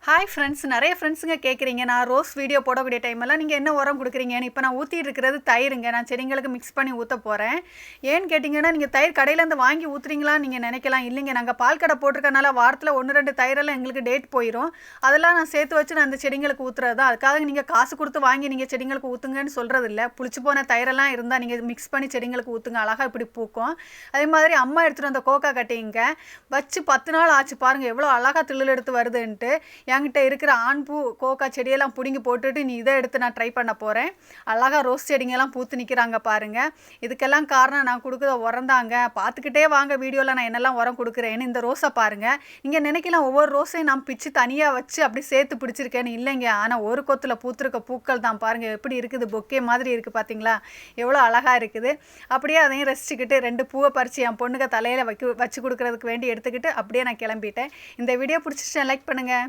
Hi friends, நிறைய ஃப்ரெண்ட்ஸுங்க கேட்குறீங்க நான் ரோஸ் வீடியோ போடக்கூடிய டைமெல்லாம் நீங்கள் என்ன உரம் கொடுக்குறீங்கன்னு. இப்போ நான் ஊற்றிட்டு இருக்கிறது தயிருங்க. நான் செடிங்களுக்கு மிக்ஸ் பண்ணி ஊற்ற போகிறேன். ஏன்னு கேட்டிங்கன்னா, நீங்கள் தயிர் கடையிலேருந்து வாங்கி ஊற்றுறீங்களான்னு நீங்கள் நினைக்கலாம். இல்லைங்க, நாங்கள் பால் கடை போட்டிருக்கனால வாரத்தில் 1-2 தயிரெல்லாம் எங்களுக்கு டேட் போயிடும். அதெல்லாம் நான் சேர்த்து வச்சு நான் அந்த செடிங்களுக்கு ஊற்றுறது தான். அதுக்காக நீங்கள் காசு கொடுத்து வாங்கி நீங்கள் செடிங்களுக்கு ஊற்றுங்கன்னு சொல்கிறது இல்லை. புளிச்சு போன தயிரெல்லாம் இருந்தால் நீங்கள் மிக்ஸ் பண்ணி செடிங்களுக்கு ஊற்றுங்க, அழகாக இப்படி பூக்கும். அதே மாதிரி அம்மா எடுத்துகிட்டு வந்த கோக்கா கட்டிங்க வச்சு 10 நாள் ஆச்சு பாருங்கள், எவ்வளோ அழகாக திள்ளில் எடுத்து வருதுன்ட்டு. என்கிட்ட இருக்கிற ஆண்பூ கோக்கா செடியெல்லாம் பிடுங்கி போட்டுட்டு நீ இதை எடுத்து நான் ட்ரை பண்ண போகிறேன். அழகாக ரோஸ் செடிங்கெல்லாம் பூத்து நிற்கிறாங்க பாருங்கள். இதுக்கெல்லாம் காரணம் நான் கொடுக்குற உரம் தாங்க. பார்த்துக்கிட்டே வாங்க வீடியோவில் நான் என்னெல்லாம் உரம் கொடுக்குறேன்னு. இந்த ரோஸை பாருங்கள். நீங்கள் நினைக்கலாம் ஒவ்வொரு ரோஸையும் நான் பிச்சு தனியாக வச்சு அப்படி சேர்த்து பிடிச்சிருக்கேன்னு. இல்லைங்க, ஆனால் ஒரு கொத்தில் பூத்துருக்க பூக்கள் தான் பாருங்கள் எப்படி இருக்குது. பொக்கே மாதிரி இருக்குது பார்த்தீங்களா, எவ்வளோ அழகாக இருக்குது. அப்படியே அதையும் ரசிச்சுக்கிட்டு 2 பூவை பறித்து என் பொண்ணுக்கு தலையில் வச்சு கொடுக்குறதுக்கு வேண்டி எடுத்துக்கிட்டு அப்படியே நான் கிளம்பிட்டேன். இந்த வீடியோ பிடிச்சிச்சு லைக் பண்ணுங்கள்.